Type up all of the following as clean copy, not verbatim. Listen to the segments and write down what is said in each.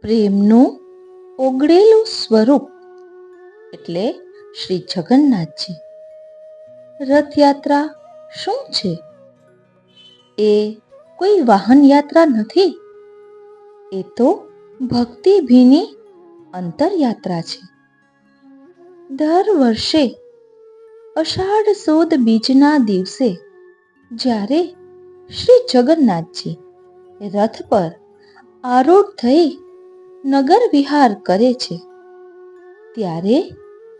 પ્રેમનું ઓગળેલું સ્વરૂપ એટલે શ્રી જગન્નાથજી. રથયાત્રા શું છે? એ કોઈ વાહન યાત્રા નથી. એ તો ભક્તિભીની અંતરયાત્રા છે. દર વર્ષે અષાઢ સુદ બીજના દિવસે જ્યારે શ્રી જગન્નાથજી રથ પર આરૂઢ થઈ નગર વિહાર કરે છે, ત્યારે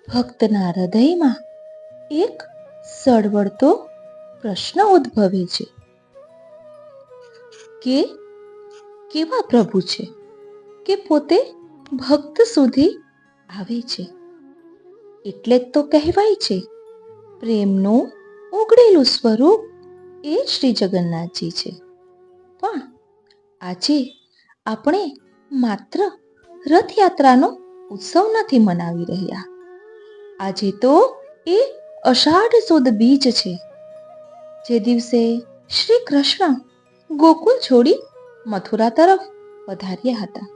ભક્તના હૃદયમાં એક સળવળતો પ્રશ્ન ઉદ્ભવે છે કે કેવા પ્રભુ છે કે પોતે ભક્ત સુધી આવે છે. એટલે જ તો કહેવાય છે, પ્રેમનું ઓગળેલું સ્વરૂપ એ શ્રી જગન્નાથજી છે. પણ આજે આપણે માત્ર રથયાત્રાનો ઉત્સવ નથી મનાવી રહ્યા. આજે તો એ અષાઢ સુદ બીજ છે, જે દિવસે શ્રી કૃષ્ણ ગોકુળ છોડી મથુરા તરફ પધાર્યા હતા.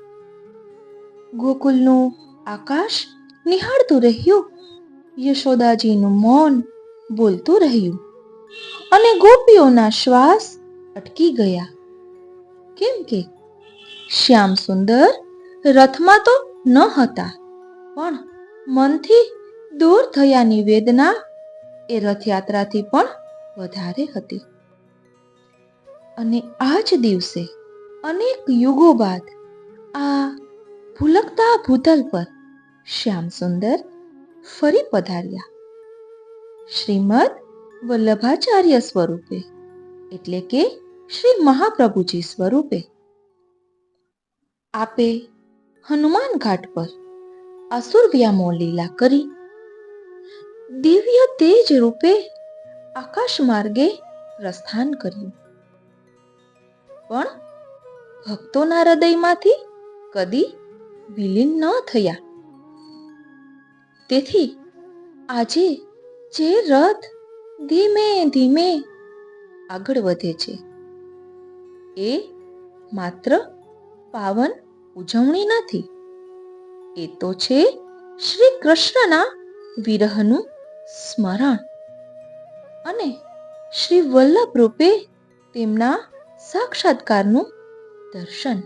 ગોકુળનું આકાશ નિહાળતું રહ્યું, યશોદાજીનું મૌન બોલતું રહ્યું અને ગોપીઓના શ્વાસ અટકી ગયા. કેમ કે શ્યામ સુંદર રથમાં તો ન હતા, પણ મનથી દૂર થયાની વેદના એ રથયાત્રાથી પણ વધારે હતી. અને આ જ દિવસે અનેક યુગો બાદ આ ભૂલકતા ભૂતલ પર શ્યામ સુંદર ફરી પધાર્યા, શ્રીમદ વલ્લભાચાર્ય સ્વરૂપે, એટલે કે શ્રી મહાપ્રભુજી સ્વરૂપે. આપે હનુમાન ઘાટ પર અસુર વ્યામો લીલા કરી દિવ્ય તેજ રૂપે આકાશ માર્ગે પ્રસ્થાન કર્યું, પણ ભક્તોના હૃદયમાંથી કદી વિલીન ન થયા. તેથી આજે જે રથ ધીમે ધીમે આગળ વધે છે, એ માત્ર પાવન ઉજવણી નથી. એ તો છે શ્રી કૃષ્ણના વિરહનું સ્મરણ અને શ્રી વલ્લભ રૂપે તેમના સાક્ષાત્કારનું દર્શન.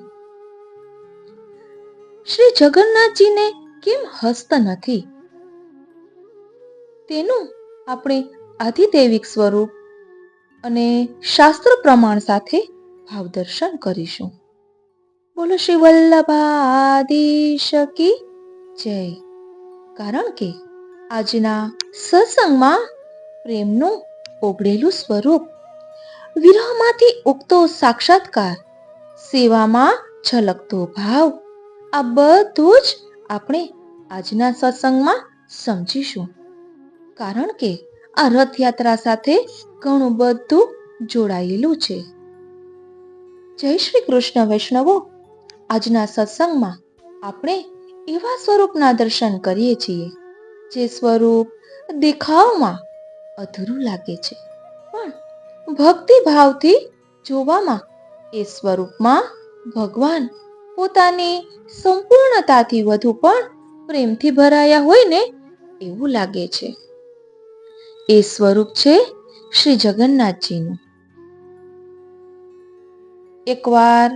શ્રી જગન્નાથજીને કેમ હસ્ત નથી, તેનું આપણે આધિદૈવિક સ્વરૂપ અને શાસ્ત્ર પ્રમાણ સાથે ભાવદર્શન કરીશું. બોલો શ્રી વલ્લભાધીશ કી જય. કારણ કે આજના સત્સંગમાં પ્રેમનું ઓગળેલું સ્વરૂપ, વિરહમાંથી ઉગતો સાક્ષાત્કાર, સેવામાં છલકતો ભાવ, આ બધું જ આપણે આજના સત્સંગમાં સમજીશું. કારણ કે આ રથયાત્રા સાથે ઘણું બધું જોડાયેલું છે. જય શ્રી કૃષ્ણ વૈષ્ણવો. આજના સત્સંગમાં આપણે એવા સ્વરૂપના દર્શન કરીએ છીએ, જે સ્વરૂપ દેખાવમાં અધૂરું લાગે છે, પણ ભક્તિ ભાવથી જોવામાં એ સ્વરૂપમાં ભગવાન પોતાની સંપૂર્ણતાથી વધુ પણ પ્રેમથી ભરાયા હોય ને એવું લાગે છે. એ સ્વરૂપ છે શ્રી જગન્નાથજીનું. એકવાર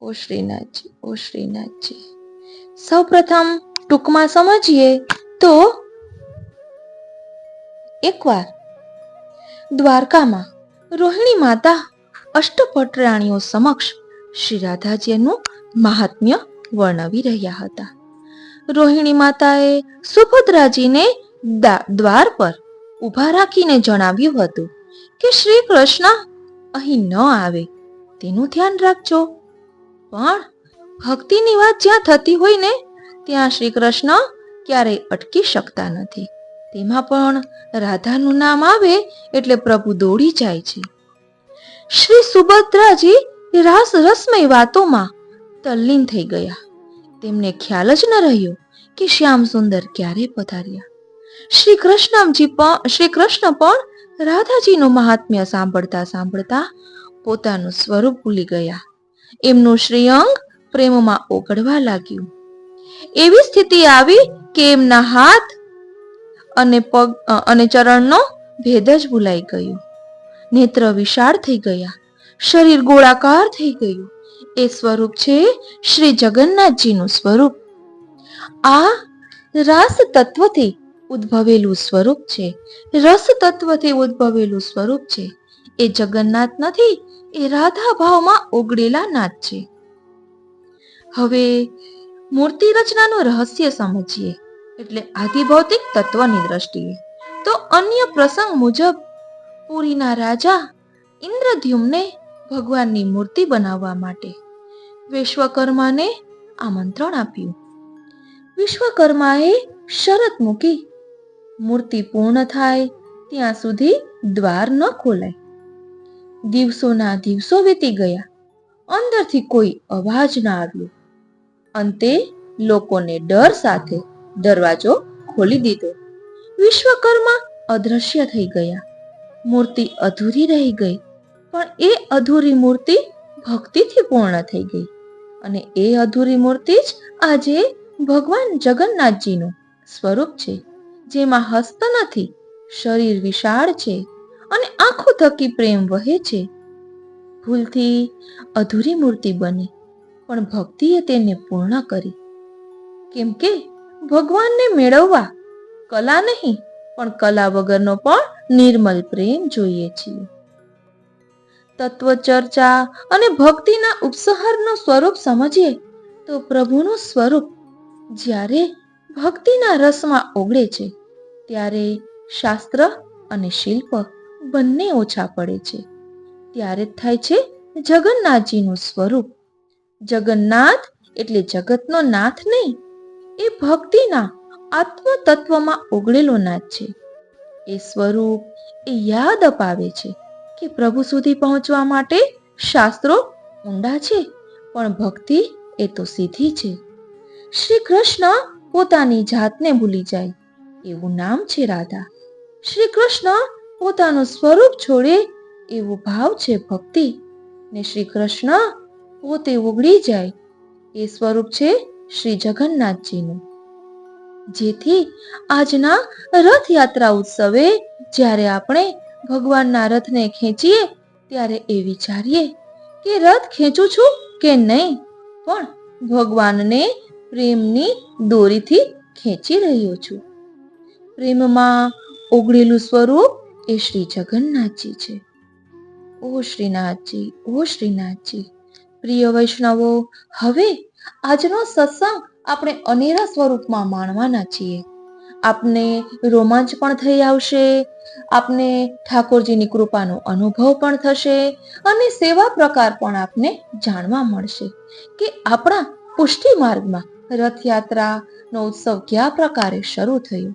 ઓ શ્રીનાથજી, ઓ શ્રીનાથજી. સૌપ્રથમ ટૂંકમાં સમજીએ તો એકવાર દ્વારકામાં રોહિણી માતા અષ્ટપટરાણીઓ સમક્ષ શ્રી રાધાજીનું મહાત્મ્ય વર્ણવી રહ્યા હતા. રોહિણી માતાએ સુભદ્રાજીને દ્વાર પર ઊભા રાખીને જણાવ્યું હતું કે શ્રી કૃષ્ણ અહીં ન આવે તેનું ધ્યાન રાખજો. પણ ભક્તિની વાત જ્યાં થતી હોય ને, ત્યાં શ્રી કૃષ્ણ ક્યારેય અટકી શકતા નથી. તેમાં પણ રાધાનું નામ આવે એટલે પ્રભુ દોડી જાય છે. શ્રી સુભદ્રાજી રસમય વાતોમાં તલ્લીન થઈ ગયા. તેમને ખ્યાલ જ ન રહ્યો કે શ્યામ સુંદર ક્યારે પધાર્યા. શ્રી કૃષ્ણ પણ રાધાજીનું મહાત્મ્ય સાંભળતા સાંભળતા પોતાનું સ્વરૂપ ભૂલી ગયા એમનું શ્રીઅંગ પ્રેમમાં ઓગળવા લાગ્યું. એવી સ્થિતિ આવી કે એમના હાથ અને પગ અને ચરણનો ભેદ જ ભૂલાઈ ગયો. નેત્ર વિશાળ થઈ ગયા, શરીર ગોળાકાર થઈ ગયું. એ સ્વરૂપ છે શ્રી જગન્નાથજીનું સ્વરૂપ. આ રાસ તત્વથી ઉદ્ભવેલું સ્વરૂપ છે. રસ તત્વથી ઉદ્ભવેલું સ્વરૂપ છે. એ જગન્નાથ નથી, એ રાધા ભાવમાં ઓગળેલા નાથ છે. હવે મૂર્તિ રચનાનું રહસ્ય સમજીએ, એટલે આધિભૌતિક તત્વની દ્રષ્ટિએ. તો અન્ય પ્રસંગ મુજબ પુરીના રાજા ઇન્દ્રદ્યુમ્ને ભગવાનની મૂર્તિ બનાવવા માટે વિશ્વકર્માને આમંત્રણ આપ્યું. વિશ્વકર્માએ શરત મૂકી, મૂર્તિ પૂર્ણ થાય ત્યાં સુધી દ્વાર ન ખોલાય. દિવસોના દિવસો વીતી ગયા, અંદરથી કોઈ અવાજ ના આવ્યો. અંતે લોકોને ડર સાથે દરવાજો ખોલી દીધો. વિશ્વકર્મા અદ્રશ્ય થઈ ગયા. મૂર્તિ અધૂરી રહી ગઈ, પણ એ અધૂરી મૂર્તિ ભક્તિથી પૂર્ણ થઈ ગઈ. અને એ અધૂરી મૂર્તિ જ આજે ભગવાન જગન્નાથજીનું સ્વરૂપ છે, જેમાં હસ્ત નથી, શરીર વિશાળ છે અને આંખો થકી પ્રેમ વહે છે. ભૂલથી અધૂરી મૂર્તિ બની, પણ ભક્તિએ તેને પૂર્ણ કરી. કેમ કે ભગવાનને મેળવવા કલા નહીં, પણ કલા વગરનો પણ નિર્મલ પ્રેમ જોઈએ છીએ. તત્વ ચર્ચા અને ભક્તિના ઉપસહારનું સ્વરૂપ સમજીએ તો પ્રભુનું સ્વરૂપ જ્યારે ભક્તિના રસમાં ઓગળે છે, ત્યારે શાસ્ત્ર અને શિલ્પ બંને ઓછા પડે છે. ત્યારે જ થાય છે જગન્નાથજીનું સ્વરૂપ. જગન્નાથ એટલે જગતનો નાથ નહીં, એ ભક્તિના આત્મ તત્વમાં ઓગળેલો નાથ છે. એ સ્વરૂપ એ યાદ અપાવે છે કે પ્રભુ સુધી પહોંચવા માટે શાસ્ત્રો ઊંડા છે, પણ ભક્તિ એ તો સીધી છે. શ્રી કૃષ્ણ પોતાની જાતને ભૂલી જાય એવું નામ છે રાધા. શ્રી કૃષ્ણ પોતાનું સ્વરૂપ છોડે એવો ભાવ છે ભક્તિ. ને શ્રી કૃષ્ણ પોતે ઓગળી જાય એ સ્વરૂપ છે શ્રી જગન્નાથજીનું. જેથી આજના રથયાત્રા ઉત્સવે જ્યારે આપણે ભગવાનના રથને ખેંચીએ ત્યારે એ વિચારીએ કે રથ ખેંચું છું કે નહીં, પણ ભગવાનને પ્રેમની દોરીથી ખેંચી રહ્યો છું. પ્રેમમાં ઓગળેલું સ્વરૂપ એ શ્રી જગન્નાથજી છે. ઓ શ્રીનાથજી, ઓ શ્રીનાથજી. પ્રિય વૈષ્ણવો, હવે આજનો સત્સંગ આપણે અનેરા સ્વરૂપમાં માણવાના છીએ. આપને રોમાંચ પણ થઈ આવશે, આપને ઠાકોરજીની કૃપાનો અનુભવ પણ થશે અને સેવા પ્રકાર પણ આપને જાણવા મળશે કે આપણા પુષ્ટિ માર્ગમાં રથયાત્રાનો ઉત્સવ કયા પ્રકારે શરૂ થયો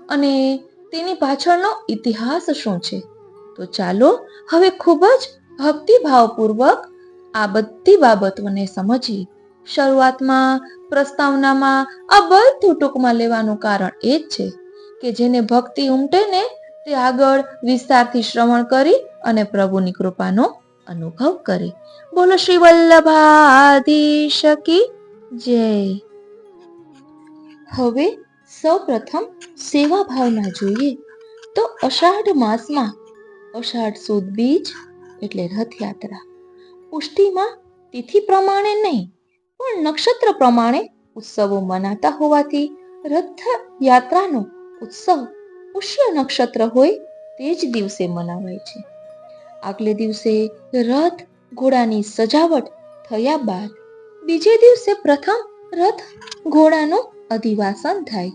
અને તેની પાછળનો ઇતિહાસ શું છે. તો ચાલો હવે ખૂબ જ ભક્તિભાવપૂર્વક આ બધી બાબતોને સમજીએ. શરૂઆતમાં પ્રસ્તાવનામાં આ બધું ટૂંકમાં લેવાનું કારણ એ જ છે કે જેને ભક્તિ ઉમટે ને તે આગળ વિસ્તારથી શ્રવણ કરી અને પ્રભુની કૃપાનો અનુભવ કરે. બોલો શ્રી વલ્લભાધીશ કી જય. હવે સૌ પ્રથમ સેવા ભાવના જોઈએ તો અષાઢ માસમાં અષાઢ સુદ બીજ એટલે રથયાત્રા. પુષ્ટિમાં તિથિ પ્રમાણે નહીં, પણ નક્ષત્ર પ્રમાણે ઉત્સવો મનાતા હોવાથી રથયાત્રાનો ઉત્સવ પુષ્ય નક્ષત્ર હોય તે જ દિવસે મનાવાય છે. આગલે દિવસે રથ ઘોડાની સજાવટ થયા બાદ બીજે દિવસે પ્રથમ રથ ઘોડાનું અધિવાસન થાય.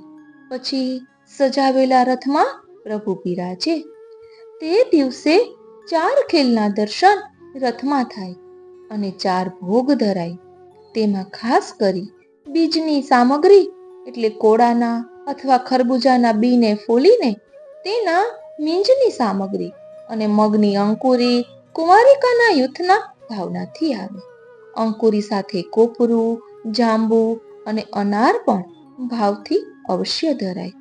પછી સજાવેલા રથમાં પ્રભુ બિરાજે. તે દિવસે 4 ખેલના દર્શન રથમાં થાય અને 4 ભોગ ધરાય. તેમાં ખાસ કરી બીજની સામગ્રી એટલે કોળાના અથવા ખરબૂજાના બીને ફોલીને તેના મીંજની સામગ્રી અને મગની અંકુરી કુંવારિકાના યુથના ભાવનાથી આવે. અંકુરી સાથે કોપરું, જાંબુ અને અનાર પણ ભાવથી અવશ્ય ધરાય.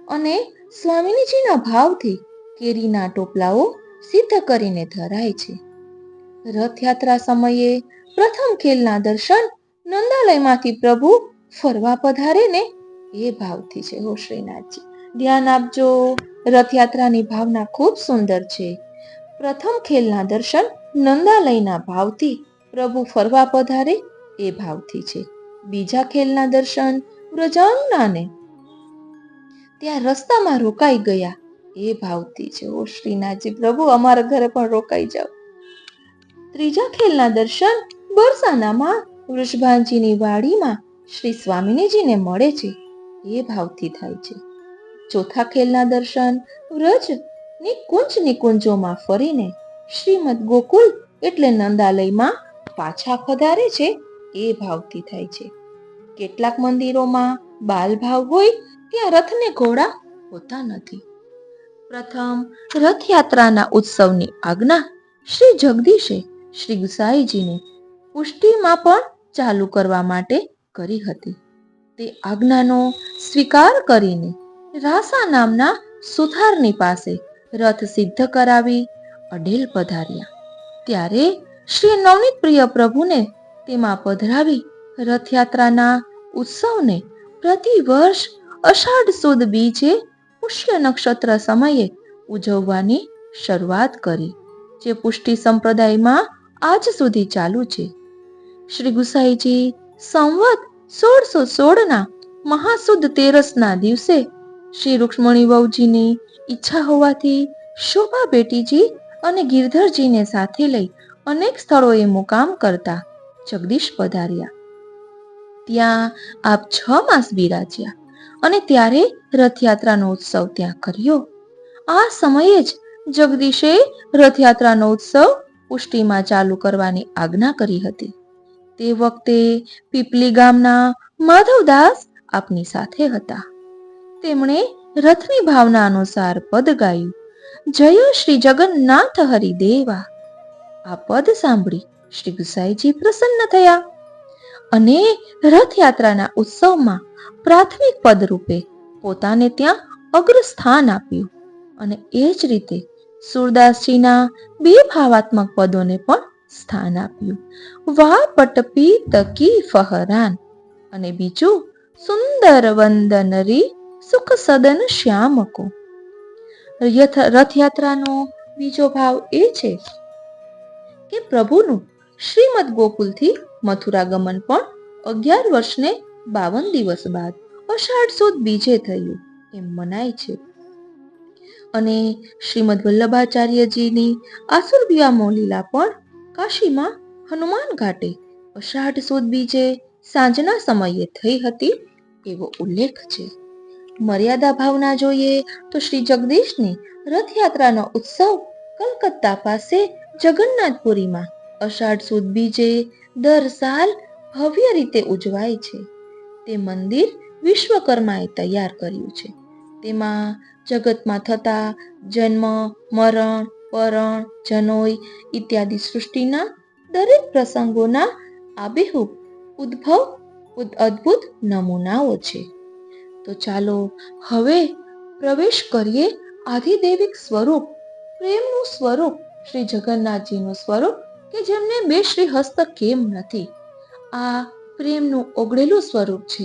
અને સ્વામિનીજીના ભાવથી કેરીના ટોપલાઓ સિદ્ધ કરીને ધરાય છે. રથયાત્રા સમયે પ્રથમ ખેલના દર્શન નંદાલયમાંથી પ્રભુ ફરવા પધારે ને એ ભાવથી છે. હો શ્રીનાથજી, ધ્યાન આપજો. રથયાત્રાની ભાવના ખૂબ સુંદર છે. પ્રથમ ખેલના દર્શન નંદાલયના ભાવથી પ્રભુ ફરવા પધારે એ ભાવથી છે. બીજા ખેલના દર્શન વ્રજાંગનાને ત્યાં રસ્તામાં રોકાઈ ગયા એ ભાવથી છે. ઓ શ્રીનાથજી, પ્રભુ અમારા ઘરે પણ રોકાઈ જાઓ. ત્રીજા ખેલના દર્શન બરસાનામાં વૃષભાનજીની વાડીમાં શ્રી સ્વામિનીજીને મળે છે એ ભાવથી થાય છે. ચોથા ખેલના દર્શન વ્રજ નિકુંજ નિકુંજોમાં ફરીને શ્રીમદ ગોકુલ એટલે નંદાલયમાં પાછા પધારે છે એ ભાવથી થાય છે. કેટલાક મંદિરોમાં બાલ ભાવ હોય ત્યાં રથને ઘોડા હોતા નથી. પ્રથમ રથયાત્રાના ઉત્સવની આજ્ઞા શ્રી જગદીશે શ્રી ગુસાઈજીને પુષ્ટિમાં પણ ચાલુ કરવા માટે કરી હતી. તે આજ્ઞાનો સ્વીકાર કરીને રાસા નામના સુથારની પાસે રથ સિદ્ધ કરાવી અઢેલ પધાર્યા. ત્યારે શ્રી નવનીત પ્રિય પ્રભુને તેમાં પધરાવી રથયાત્રાના ઉત્સવને પ્રતિવર્ષ અષાઢ સુદ બીજે પુષ્ય નક્ષત્ર સમયે ઉજવવાની શરૂઆત કરી, જે પુષ્ટિ સંપ્રદાયમાં આજ સુધી ચાલુ છે. શ્રી ગુસાઈજી સંવત 1616 મહાસુદ તેરસના દિવસે શ્રી રૂક્ષ્મણી વહુજીની ઈચ્છા હોવાથી શોભા બેટીજી અને ગિરધરજીને સાથે લઈ અનેક સ્થળોએ મુકામ કરતા જગદીશ પધાર્યા. ત્યાં આપ 6 માસ બિરાજ્યા અને ત્યારે રથયાત્રાનો ઉત્સવ ત્યાં કર્યો. આ સમયે જ જગદીશે રથયાત્રાનો ઉત્સવ પુષ્ટિમાં ચાલુ કરવાની આજ્ઞા કરી હતી. તે વખતે પીપલી ગામના માધવદાસ આપની સાથે હતા. તેમણે રથની ભાવના અનુસાર પદ ગાયું, જય શ્રી જગન્નાથ હરિદેવા. આ પદ સાંભળી શ્રી ગુસાઈજી પ્રસન્ન થયા અને રથયાત્રાના ઉત્સવમાં પ્રાથમિક પદ રૂપે પોતાને ત્યાં અગ્ર સ્થાન આપ્યું અને એ જ રીતે સુરદાસજીના 2 ભાવાત્મક પદોને પણ સ્થાન આપ્યું. વા પટપી તકી ફહરાન અને બીજું સુંદર વંદનરી સુખ સદન શ્યામકો. રથયાત્રાનો બીજો ભાવ એ છે કે પ્રભુનું શ્રીમદ ગોકુલથી મથુરા ગમન પણ 11 વર્ષને 52 દિવસ બાદ અષાઢ સુદ બીજે થયું એમ મનાય છે. અને શ્રીમદ વલ્લભાચાર્યજીની આસુરવ્યામો લીલા પણ કાશીમાં હનુમાન ઘાટે અષાઢ સુદ બીજે સાંજના સમયે થઈ હતી એવો ઉલ્લેખ છે. મર્યાદા ભાવના જોઈએ તો શ્રી જગદીશની રથયાત્રાનો ઉત્સવ કલકત્તા પાસે જગન્નાથપુરીમાં અષાઢ સુદ બીજે દર સાલ ભવ્ય રીતે ઉજવાય છે. તે મંદિર વિશ્વકર્માએ તૈયાર કર્યું છે. તેમાં જગતમાં થતા જન્મ, મરણ, પરણ, જનોય ઇત્યાદિ સૃષ્ટિના દરેક પ્રસંગોના આબેહૂબ ઉદ્ભવ અદ્ભુત નમૂનાઓ છે. તો ચાલો હવે પ્રવેશ કરીએ આધિદૈવિક સ્વરૂપ, પ્રેમનું સ્વરૂપ, શ્રી જગન્નાથજીનું સ્વરૂપ કે જેમને 2 શ્રી હસ્ત કેમ નથી. આ પ્રેમનું ઓગળેલું સ્વરૂપ છે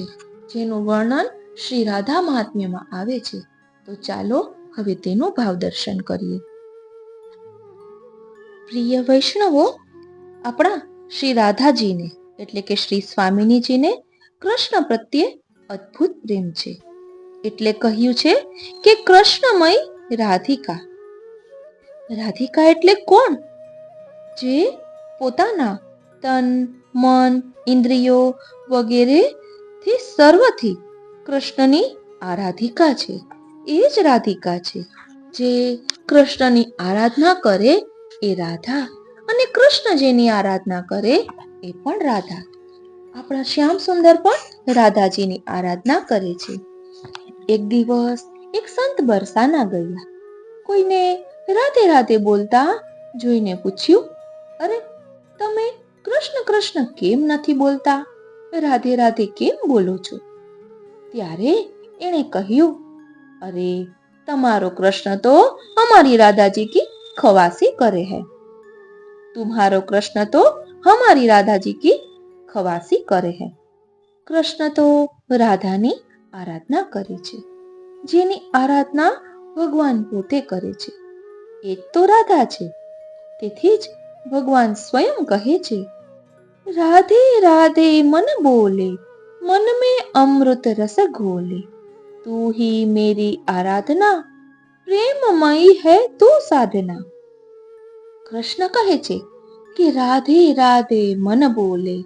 જેનું વર્ણન શ્રી રાધા મહાત્મ્યમાં આવે છે. તો ચાલો હવે તેનું ભાવ દર્શન કરીએ. પ્રિય વૈષ્ણવો, આપણા શ્રી રાધાજીને એટલે કે શ્રી સ્વામિનીજીને કૃષ્ણ પ્રત્યે અદ્ભુત પ્રેમ છે. એટલે કહ્યું છે કે કૃષ્ણમય રાધિકા. રાધિકા એટલે કોણ? જે પોતાના તન, મન, ઇન્દ્રિયો વગેરેથી સર્વથી કૃષ્ણની આરાધિકા છે. એ જ રાધિકા છે. જે કૃષ્ણની આરાધના કરે એ રાધા, અને કૃષ્ણ જેની આરાધના કરે એ પણ રાધા. આપણા શ્યામ સુંદર પણ રાધાજીની આરાધના કરે છે. એક દિવસ એક સંત બરસાના ગયા. કોઈને રાધે રાધે બોલતા જોઈને પૂછ્યું, અરે તમે કૃષ્ણ કૃષ્ણ કેમ નથી બોલતા? રાધે રાધે કેમ બોલો છો? ત્યારે એણે કહ્યું, અરે તમારો કૃષ્ણ તો हमारी राधा जी की खवासी करे है, तुम्हारो कृष्ण तो हमारी राधा जी की खवासी करे है। કૃષ્ણ તો રાધાની આરાધના કરે છે, જેની આરાધના ભગવાન પોતે કરે છે એ તો રાધા છે. તેથી જ ભગવાન સ્વયં કહે છે, રાધે રાધે મન બોલે, મન में अमृत रस घोले, तू ही मेरी आराधना, प्रेममयी है तू साधना. કૃષ્ણ કહે છે કે રાધે રાધે મન બોલે,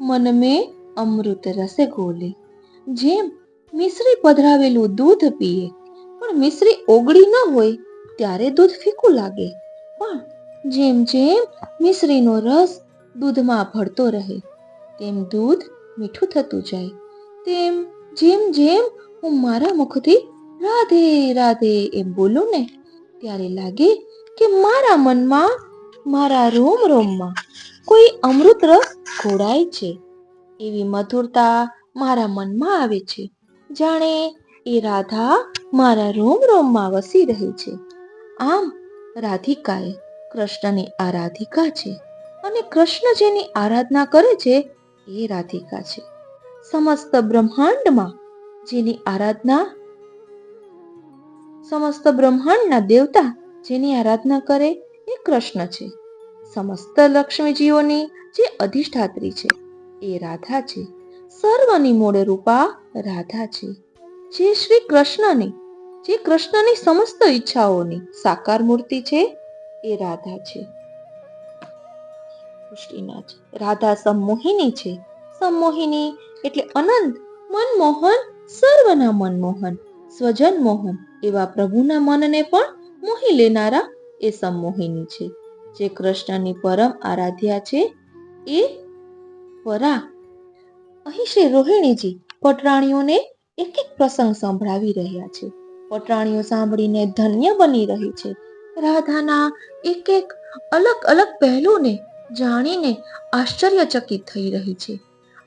મન में અમૃત રસે ઘોલે. જેમ મિશ્રી પધરાવેલું દૂધ પીએ, પણ મિશ્રી ઓગળી ન હોય ત્યારે દૂધ ફીકું લાગે, પણ જેમ જેમ મિશ્રીનો રસ દૂધમાં ભળતો રહે તેમ દૂધ મીઠું થતું જાય. તેમ જેમ જેમ હું મારા મુખથી રાધે રાધે એમ બોલું ને, ત્યારે લાગે કે મારા મનમાં, મારા રોમ રોમમાં કોઈ અમૃત રસ ઘોળાય છે. એવી મધુરતા મારા મનમાં આવે છે, જાણે એ રાધા મારા રોમ રોમમાં વસી રહી છે. આમ રાધિકા એ કૃષ્ણની આરાધિકા છે, અને કૃષ્ણ જેની આરાધના કરે છે એ રાધિકા છે. સમસ્ત બ્રહ્માંડમાં જેની આરાધના, સમસ્ત બ્રહ્માંડના દેવતા જેની આરાધના કરે એ કૃષ્ણ છે. સમસ્ત લક્ષ્મીજીઓની જે અધિષ્ઠાત્રી છે એ રાધા છે. સર્વની મૂળ રૂપા રાધા છે. જે શ્રી કૃષ્ણની, જે કૃષ્ણની સમસ્ત ઈચ્છાઓની સાકાર મૂર્તિ છે એ રાધા છે. રાધા સંમોહિની છે. સંમોહિની એટલે અનંત, મનમોહન, સર્વના મનમોહન, સ્વજન મોહન એવા પ્રભુના મનને પણ મોહી લેનારા એ સંમોહિની છે. જે કૃષ્ણની પરમ આરાધ્યા છે એ પરા. અહીં શ્રી રોહિણીજી પટરાણીઓને એક એક પ્રસંગ સંભળાવી રહ્યા છે. પટરાણીઓ સાંભળીને ધન્ય બની રહી છે. રાધાના એક એક અલગ અલગ પહેલુને જાણીને આશ્ચર્યચકિત થઈ રહી છે.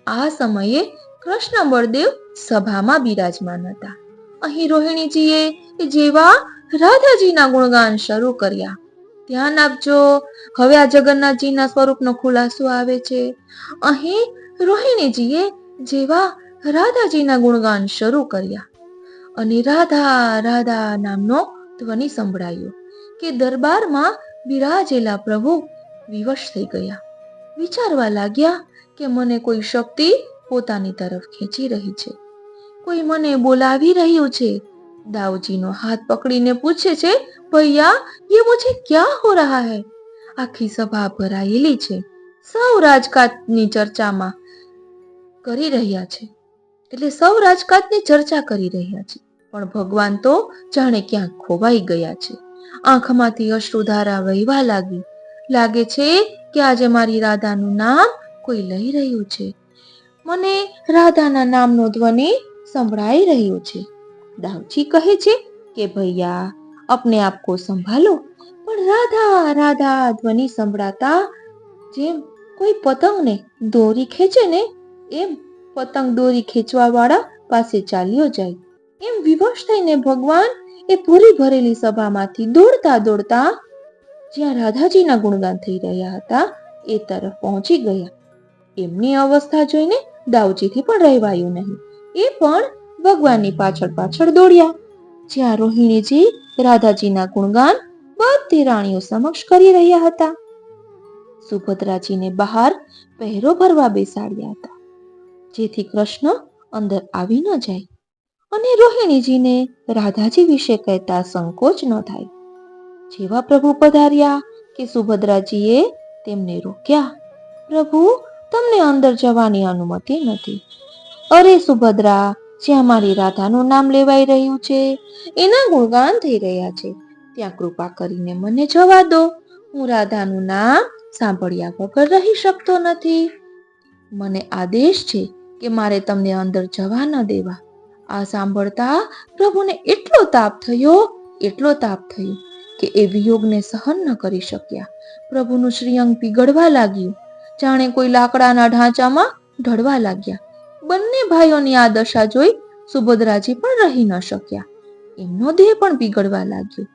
આ સમયે કૃષ્ણ બળદેવ સભામાં બિરાજમાન હતા. અહીં રોહિણીજીએ જેવા રાધાજીના ગુણગાન શરૂ કર્યા. ધ્યાન આપજો, હવે આ જગન્નાથજીના સ્વરૂપનો ખુલાસો આવે છે. અહીં રોહિણીજીએ જેવા રાધાજીના ગુણગાન શરૂ કર્યા અને રાધા રાધા નામનો ધ્વનિ સંભળાયો કે દરબારમાં બિરાજેલા પ્રભુ વિવશ થઈ ગયા. વિચારવા લાગ્યા કે મને કોઈ શક્તિ પોતાની તરફ ખેંચી રહી છે, કોઈ મને બોલાવી રહ્યું છે. દાઉજીનો હાથ પકડીને પૂછે છે, ભૈયા ये मुझे क्या हो रहा है? આખી સભા ભરાયેલી છે. સૌ રાજકાજની ચર્ચામાં કરી રહ્યા છે, એટલે સૌ રાજકાજની ચર્ચા કરી રહ્યા છે, પણ ભગવાન તો જાણે ક્યાંક ખોવાઈ ગયા છે. આંખમાંથી અશ્રુધારા વહેવા લાગી. લાગે છે કે આજે મારી રાધાનું નામ કોઈ લઈ રહ્યું છે. મને રાધાના નામનો ધ્વનિ સંભળાઈ રહ્યો છે. દાઉજી કહે છે કે ભૈયા अपने आप को संभालो. પણ રાધા રાધા ધ્વનિ સંભળાતા જેમ કોઈ પતંગને દોરી ખેંચે ને એમ પતંગ દોરી ખેંચવા વાળા પાસે ચાલ્યો જાય. એમ વિવશ થઈને ભગવાન એ પૂરી ભરેલી સભામાંથી દોડતા દોડતા જ્યાં રાધાજીના ગુણગાન થઈ રહ્યા હતા એ તરફ પહોંચી ગયા. એમની અવસ્થા જોઈને દાઉજીથી પણ રહેવાયું નહીં. એ પણ ભગવાનની પાછળ પાછળ દોડ્યા. જ્યાં રોહિણીજી રાધાજીના ગુણગાન બધી રાણીઓ સમક્ષ કરી રહ્યા હતા. સુભદ્રાજીને બહાર પહેરો ભરવા બેસાડ્યા હતા, જેથી કૃષ્ણ અંદર આવી ન જાય અને રોહિણીજીને રાધાજી વિશે કહેતા સંકોચ ન થાય. જેવા પ્રભુ પધાર્યા કે સુભદ્રાજીએ તેમને રોક્યા. પ્રભુ, તમને અંદર જવાની અનુમતિ નથી. અરે સુભદ્રા, જ્યાં મારી રાધાનું નામ લેવાઈ રહ્યું છે, એના ગુણગાન થઈ રહ્યા છે, ત્યાં કૃપા કરીને મને જવા દો. હું રાધાનું નામ સાંભળ્યા વગર રહી શકતો નથી. મને આદેશ છે કે મારે તમને અંદર જવા ન દેવા. આ સાંભળતા પ્રભુને એટલો તાપ થયો કે એ વિયોગને સહન ન કરી શક્યા. પ્રભુનું શ્રીઅંગ પીગળવા લાગ્યું, જાણે કોઈ લાકડાના ઢાંચામાં ઢળવા લાગ્યા. બંને ભાઈઓની આ દશા જોઈ સુભદ્રાજી પણ રહી ન શક્યા. એમનો દેહ પણ પીગળવા લાગ્યો.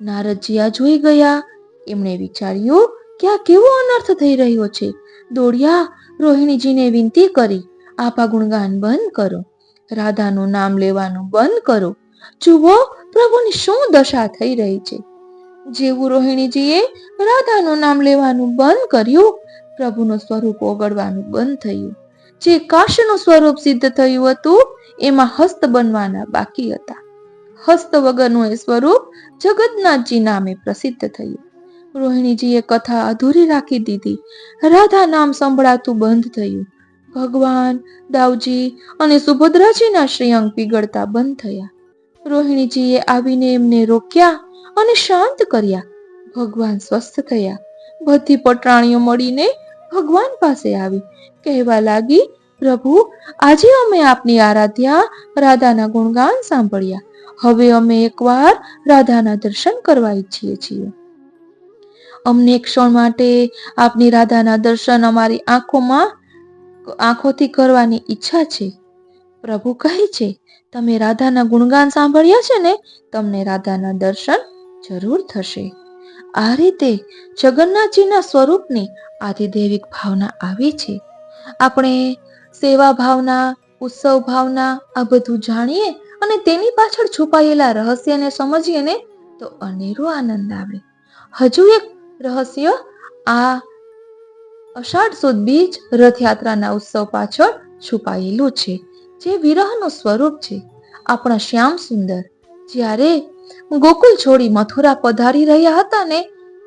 નારદજી આ જોઈ ગયા. એમણે વિચાર્યું કે આ કેવો અનર્થ થઈ રહ્યો છે. દોડ્યા રોહિણીજીને વિનંતી કરી, આપ આ ગુણગાન બંધ કરો, રાધાનું નામ લેવાનું બંધ કરો. જુઓ પ્રભુની શું દશા થઈ રહી છે. જેવું રોહિણીજીએ રાધાનું નામ લેવાનું બંધ કર્યું, પ્રભુનું સ્વરૂપ ઓગળવાનું બંધ થયું. જે કાશનું સ્વરૂપ સિદ્ધ થયું હતું એમાં હસ્ત બનવાના બાકી હતા. હસ્ત વગરનું એ સ્વરૂપ જગન્નાથજી નામે પ્રસિદ્ધ થયું. રોહિણીજીએ કથા અધૂરી રાખી દીધી. રાધા નામ સંભળાતું બંધ થયું. ભગવાન, દાઉજી અને સુભદ્રાજીના શ્રીઅંગ પીગળતા બંધ થયા. રોહિણીજીએ આવીને એમને રોક્યા અને શાંત કર્યા. ભગવાન સ્વસ્થ થયા. બધી પટરાણીઓ મળીને ભગવાન પાસે આવી કહેવા લાગી, પ્રભુ, આજે અમે આપની આરાધ્યા રાધાના ગુણગાન સાંભળ્યા. હવે અમે એકવાર રાધાના દર્શન કરવા ઈચ્છીએ છીએ. અમને એક ક્ષણ માટે આપની રાધાના દર્શન અમારી આંખોથી કરવાની ઈચ્છા છે. પ્રભુ કહે છે, તમે રાધાના ગુણગાન સાંભળ્યા છે ને, તમને રાધાના દર્શન જરૂર થશે. આ રીતે જગન્નાથજીના સ્વરૂપની આધિદૈવિક ભાવના આવી છે. આપણે સેવા ભાવના, ઉત્સવ ભાવના આ બધું જાણીએ અને તેની પાછળ છુપાયેલા રહસ્યને સમજીએ ને તો અનેરો આનંદ આવે. હજુ એક રહસ્ય આ અષાઢ સુદ બીજ રથયાત્રાના ઉત્સવ પાછળ છુપાયેલું છે, જે વિરહનું સ્વરૂપ છે. આપણા શ્યામ સુંદર જ્યારે ગોકુલ છોડી મથુરા પધારી રહ્યા હતા ને,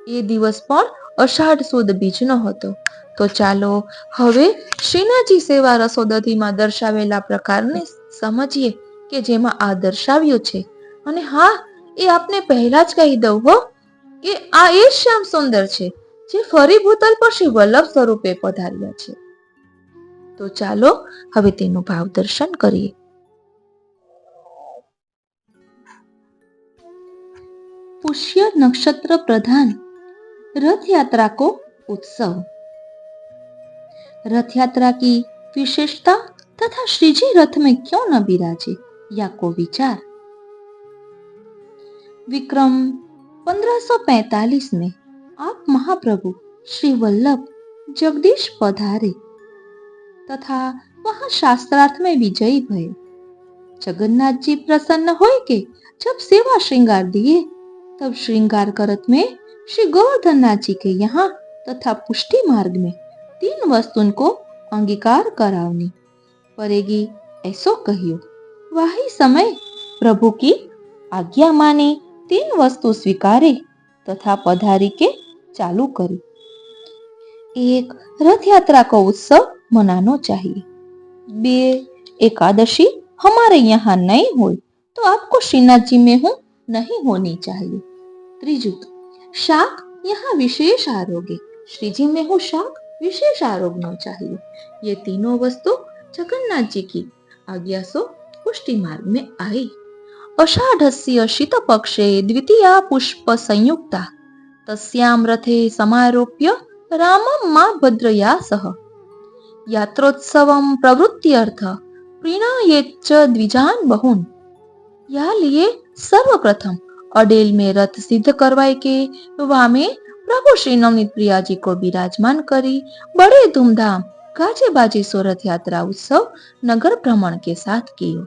એ દિવસ પણ અષાઢ સુદ બીજનો હતો. તો ચાલો હવે શ્રીનાથજી સેવા રસોદધીમાં દર્શાવેલા પ્રકારને સમજીએ કે જેમાં આ દર્શાવ્યું છે. અને હા, એ આપને પહેલા જ કહી દઉં હો કે આ એ શ્યામ સુંદર છે જે ફરી ભૂતલ પર શ્રી વલ્લભ સ્વરૂપે પધાર્યા છે. તો ચાલો હવે તેનું ભાવ દર્શન કરીએ. पुष्य नक्षत्र प्रधान रथ यात्रा को उत्सव। रथ यात्रा की विशेषता तथा श्रीजी रथ में क्यों न विराजे, या को विचार। विक्रम 1545 में आप महाप्रभु श्री वल्लभ जगदीश पधारे तथा वहां शास्त्रार्थ में विजयी भये। जगन्नाथ जी प्रसन्न हुए कि जब सेवा श्रृंगार दिए तब श्रृंगार करत में श्री गोवर्धन नाथ जी के यहाँ तथा पुष्टि मार्ग में 3 वस्तुन को अंगीकार करावनी पड़ेगी, ऐसो कहियो। वही समय प्रभु की आज्ञा माने 3 वस्तु स्वीकारे तथा पधारी के चालू करी। एक, रथ यात्रा का उत्सव मनाना चाहिए। 2, एकादशी हमारे यहाँ नहीं हो तो आपको श्रीनाथ जी में हूँ नहीं होनी चाहिए। 3, शाक यहाँ विशेष आरोग्य, श्री जी में हूँ शाक विशेष आरोग्य चाहिए। ये तीनों वस्तु जगन्नाथ जी की आज्ञा सो पुष्टि मार्ग में आई। अषाढ़स्य शीत पक्षे द्वितीया पुष्प संयुक्ता तस्याम रथे समारोप्य रामं मां भद्रया सह यात्रोत्सवं प्रवृत्त्यर्थ प्रीणायेच्च द्विजान बहुन। या लिए सर्वप्रथम अडेल में रथ सिद्ध करवाए के वामे प्रभु श्री नवनीत प्रिया जी को विराजमान करी बड़े धूमधाम गाजे बाजे सो रथ यात्रा उत्सव नगर भ्रमण के साथ कियो।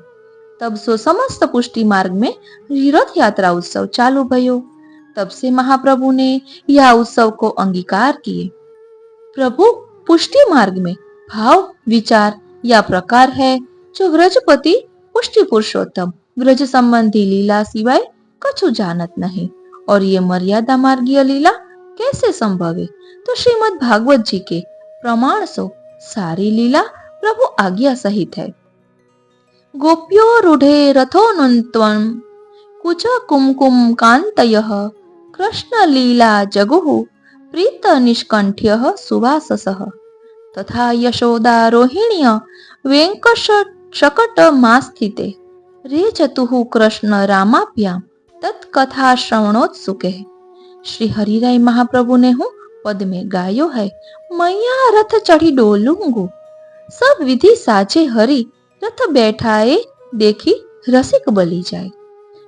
तब सो समस्त पुष्टि मार्ग में रथ यात्रा उत्सव चालू भयो। तब से महाप्रभु ने यह उत्सव को अंगीकार किए। प्रभु पुष्टि मार्ग में भाव विचार या प्रकार है जो व्रजपति पुष्टि पुरुषोत्तम व्रज संबंधी लीला सिवाय कछु जानत नहीं, और ये मर्यादा मार्गीय लीला कैसे संभवे। तो श्रीमद् भागवत जी के प्रमाण सो सारी लीला प्रभु आज्ञा सहित है। गोप्यो रूढ़े रथोनुत्वं कुच कुमकुम कांतयः कृष्ण लीला जगुः प्रीत निष्कंठ्यः सुवाससः तथा यशोदा रोहिण्य वेंकट शकट मास्थिते रे चतुः कृष्ण रामाभ्याम तत्कथा श्रवणोत्सुके। श्री हरिराय महाप्रभु ने हूँ पद में गायो है, मैया रथ चढ़ी डोलूंगू सब विधि साचे हरि रथ बैठाए देखी रसिक बली जाए।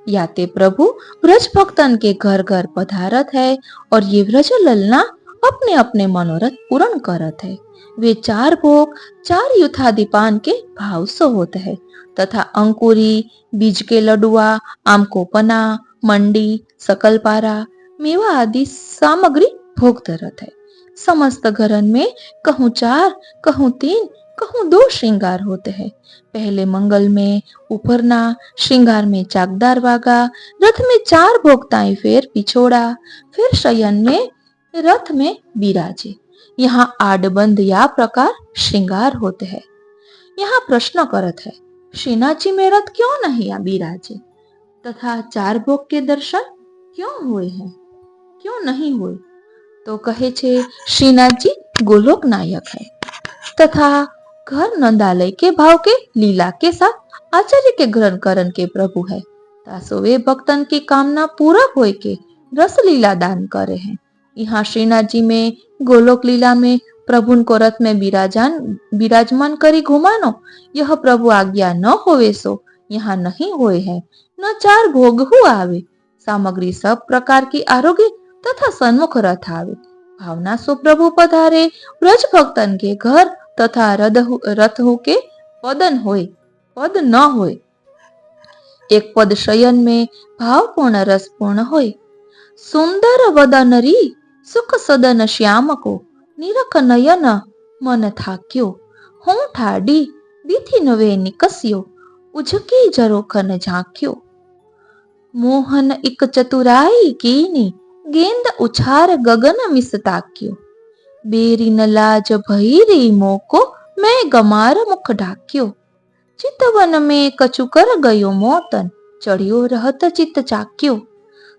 याते प्रभु ब्रज भक्तन के घर घर पधारत है और ये व्रज ललना अपने अपने मनोरथ पूर्ण करत है। वे चार भोग चार युथादि पान के भाव से होते हैं तथा अंकुरी बीज के लडुआ, आम को पना, मंडी, सकलपारा, मेवा आदि सामग्री भोग धरत है। समस्त घरन में कहूँ चार, कहूँ तीन, कहूँ दो श्रृंगार होते हैं। पहले मंगल में उपरना, श्रृंगार में चाकदार वागा, रथ में चार भोगताएं फेर पिछोड़ा, फिर शयन में रथ में बिराजे। यहाँ आडबंद या प्रकार श्रृंगार होते हैं। यहाँ प्रश्न करत है, श्रीनाथजी में रथ क्यों नहीं आ बिराजे तथा चार भोग के दर्शन क्यों हुए हैं, क्यों नहीं हुए? तो कहे छे श्रीनाथजी गोलोक नायक है तथा घर नंदालय के भाव के लीला के साथ आचार्य के ग्रहण करण के प्रभु है। तासो वे भक्तन की कामना पूरा होए के रस लीला दान करे हैं। यहाँ श्रीनाथ जी में गोलोक लीला में प्रभु को रथ में विराजमान करी घुमानो, यह प्रभु आज्ञा न होवे सो यहाँ नहीं होए है। न चार भोग हुआ आवे, सामग्री सब प्रकार की आरोग्य तथा सन्मुख रथ आवे। भावना सो प्रभु पधारे ब्रज भक्तन के घर तथा रथ हो के पदन होए, पद न होए। एक पद शयन में भावपूर्ण रसपूर्ण होए। सुंदर वदनरी सुख सदन श्याम को निरख नयन मन थाक्यो, हों ठाडी बीथी नवे निकस्यो, उझकी जरोखन झांक्यो। मोहन इक चतुराई कीनी गेंद उछार गगन मिस ताक्यो, बेरी न लाज भईरी मोको मैं गमार मुख ढाक्यो। चितवन में कछु कर गयो मोतन, चढ़ियो रहत चित चाक्यो।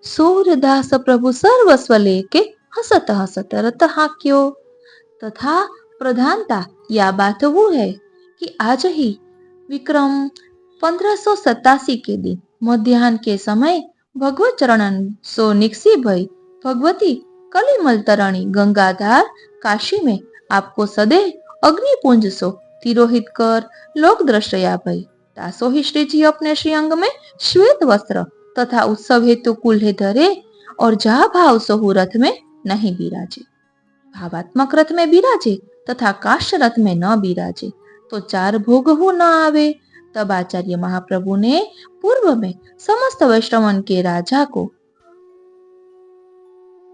सूरदास प्रभु सर्वस्व लेके हसत हसत रत हाक्यो। तथा प्रधानता या बात वो है कि आज ही विक्रम 1587 के दिन मध्याह्न के समय भगवत चरणन सो निकसी भई भगवती कलिमल तरणी गंगाधार काशी में आपको सदैव अग्निपुंज सो तिरोहित कर लोक दृष्टया भई। तासो ही श्री जी अपने श्री अंग में श्वेत वस्त्र तथा उत्सव हेतु कुल्हे धरे और जा भाव सहु रथ में नहीं बिराजे। भावात्मक रथ में बिराजे तथा काष्ठ रथ में न बिराजे तो चार भोग हो न आवे। तब आचार्य महाप्रभु ने पूर्व में समस्त वैष्णवन के राजा को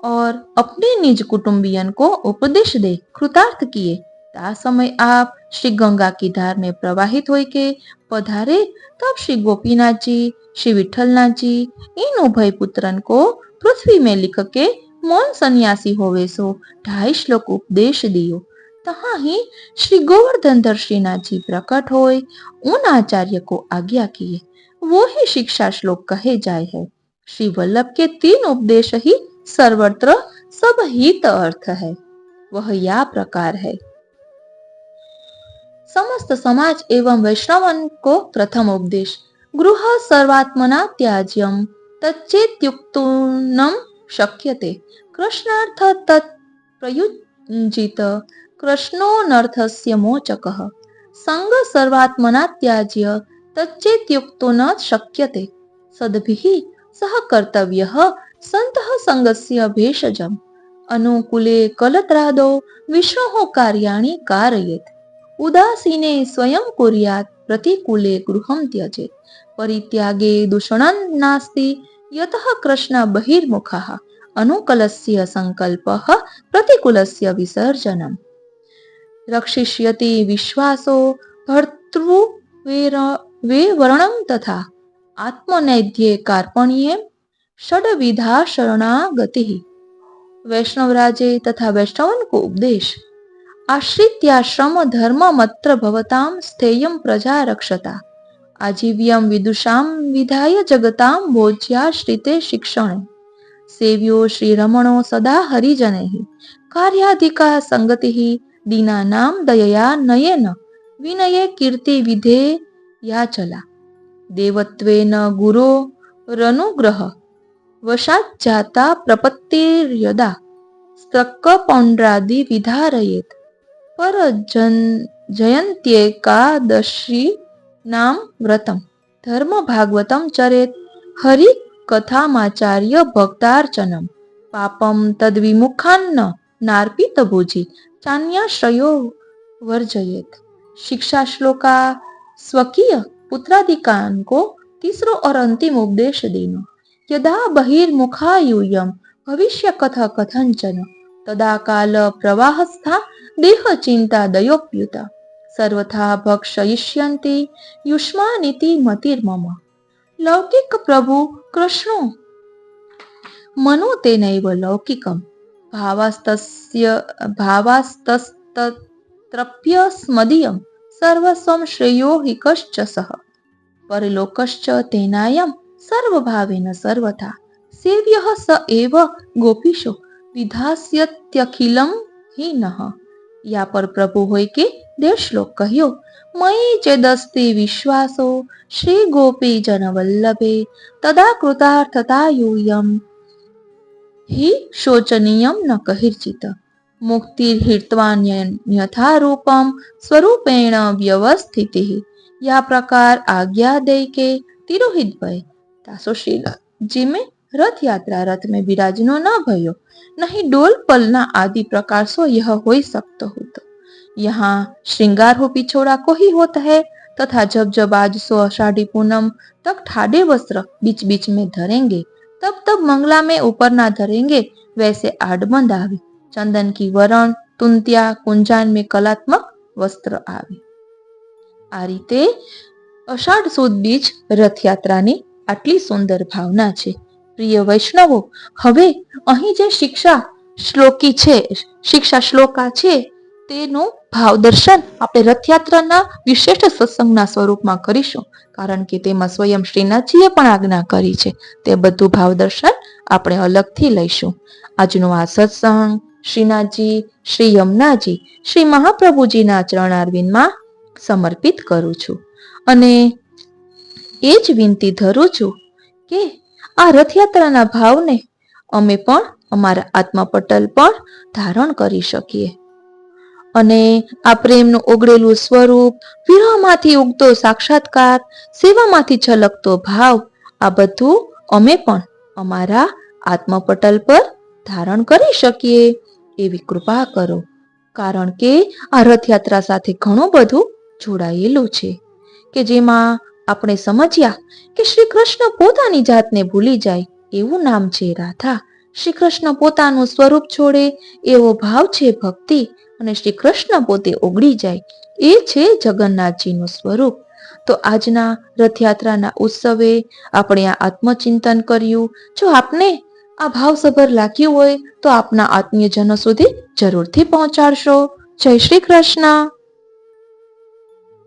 और अपने निज कुटुंबियन को उपदेश दे कृतार्थ किए। ता समय आप श्री गंगा की धार में प्रवाहित होय के पधारे। तब श्री गोपीनाथ जी, श्री विठलनाथ जी इन उभय पुत्रन को पृथ्वी में लिख के मौन सन्यासी होवे सो 2.5 श्लोक उपदेश दियो। तहाँ ही श्री गोवर्धनधर श्रीनाथ जी प्रकट होए, उन आचार्य को आज्ञा किए। वो ही शिक्षा श्लोक कहे जाए है। श्री वल्लभ के 3 उपदेश ही सर्वत्र सब हित अर्थ है। वह या प्रकार है। समस्त समाज एवं वैष्णवन को प्रथम उपदेश, गृह सर्वात्मना त्याज्यम तच्चेत्युक्तुनम शक्यते, कृष्णार्थ तत् प्रयुज्यित कृष्णोऽनर्थस्य मोचकः, संग सर्वात्मना त्याज्य तच्चेत्युक्तो न शक्यते, सद्भिः सह कर्तव्यः संतः संगस्य भेषजम्, अनुकूले कलत्रादो विष्णोः कार्याणि कारयेत्, उदासीने स्वयं कुर्यात् प्रतिकूले गृहं त्यजेत्, परित्यागे दूषणं नास्ति यतः कृष्ण बहिर्मुखः, अनुकूलस्य संकल्पः प्रतिकूलस्य विसर्जनम्, रक्षिष्यति विश्वासो भर्तृवर्णं तथा आत्मनैध्ये कार्पण्ये षड्विधा शरणागतिः। वैष्णवराजे तथा वैष्णवन को उपदेश, आश्रित्याश्रम धर्म मत्र भवतां स्थेयं प्रजा रक्षता, आजीव्यं विदुषां विधाय जगतां भोज्याश्रिते शिक्षणे, सेव्यो श्रीरमणो सदा हरिजनैः, कार्याधिका संगतिः दीनानां दयया नयेन, विनये कीर्ति विधेया चला, देवत्वेन गुरोरनुग्रह वशाज्जाता प्रपत्तिर्यदा, स्तक्कपौण्ड्रादि विधारयेत्, पर जयन्त्येकादशी नाम व्रतम, धर्म भागवतम चरेत्, हरि कथामाचार्य भक्तार्चनम, पापम तद्विमुखान्न नार्पित भुजि चान्याश्रयो वर्जयेत। शिक्षा श्लोका स्वकीय पुत्राधिकान को तीसरो और अंतिम उपदेश देनो। यदा बहिर्मुखायूयम भविष्य कथा कथंचन तदा काल प्रवाहस्था देह चिंता दयोप्युता सर्वथा भक्षयिष्यन्ति युष्मानिति मतिर्मम। लौकिक प्रभु कृष्णो मनो तेनैव लौकिकम भावास्तत्रप्यस्मदीयं सर्वस्वं श्रेयो हि कश्च सः परलोकश्च तेनायं सर्वभावेन सर्वथा सेव्यः स एव गोपीशो विधास्यत्यखिलं हि नः। या पर प्रभु होय के 2 श्लोक कह्यो। मयि चेदस्ति विश्वासो श्री गोपी जन वल्लभे तदा कृतार्थता यूयम हि शोचनीयम न कहिर्चित मुक्तिर्हित्वान्यथा रूपम स्वरूपेण व्यवस्थितिः। या प्रकार आज्ञा दे के तिरोहित भय तासो श्रीजी में रथ यात्रा रथ में विराजनो न भयो नहीं डोल पलना आदि प्रकार सो यह हो सकतो होतो। यहाँ श्रृंगार हो पिछोड़ा को ही होता है तथा जब जब आज सो आषाढ़ी पूनम तक ठाडे वस्त्र बीच बीच में धरेंगे तब तब मंगला में ऊपर ना धरेंगे वैसे आडबंद आवे चंदन की वरण तुंतिया कुंजान में कलात्मक वस्त्र आवे। आ रीते अषाढ़ सुद बीज रथयात्रानी आटली सुंदर भावना छे। प्रिय वैष्णवो, हवे અહીં જે શિક્ષા શ્લોકા છે તેનું ભાવ દર્શન આપણે રથયાત્રાના વિશિષ્ટ સત્સંગના સ્વરૂપમાં કરીશું, કારણ કે તેમાં સ્વયં શ્રીનાથજીએ પણ આજ્ઞા કરી છે। તે બધું ભાવ દર્શન આપણે અલગથી લઈશું। આજનો આ સત્સંગ શ્રીનાથજી, શ્રી યમુનાજી, શ્રી મહાપ્રભુજીના ચરણારવિંદમાં સમર્પિત કરું છું અને એ જ વિનંતી ધરું છું કે આ રથયાત્રાના ભાવને અમે પણ અમારા આત્મપટલ પર ધારણ કરી શકીએ અને આ પ્રેમનું ઓગળેલું સ્વરૂપ, વિરહમાંથી ઉગતો સાક્ષાત્કાર, સેવામાંથી છલકતો ભાવ, આ બધું અમે પણ અમારા આત્મપટલ પર ધારણ કરી શકીએ એવી કૃપા કરો, કારણ કે આ રથયાત્રા સાથે ઘણું બધું જોડાયેલું છે કે જેમાં આપણે સમજ્યા કે શ્રી કૃષ્ણ પોતાની જાતને ભૂલી જાય એવું નામ છે રાધા। શ્રી કૃષ્ણ પોતાનું સ્વરૂપ છોડે એવો ભાવ છે ભક્તિ અને શ્રી કૃષ્ણ પોતે ઓગળી જાય એ છે જગન્નાથજીનું સ્વરૂપ। તો આજના રથયાત્રાના ઉત્સવે આપણે આ આત્મચિંતન કર્યું। જો આપને આ ભાવસભર લાગ્યું હોય તો આપના આત્મીયજનો સુધી જરૂરથી પહોંચાડશો। જય શ્રી કૃષ્ણ।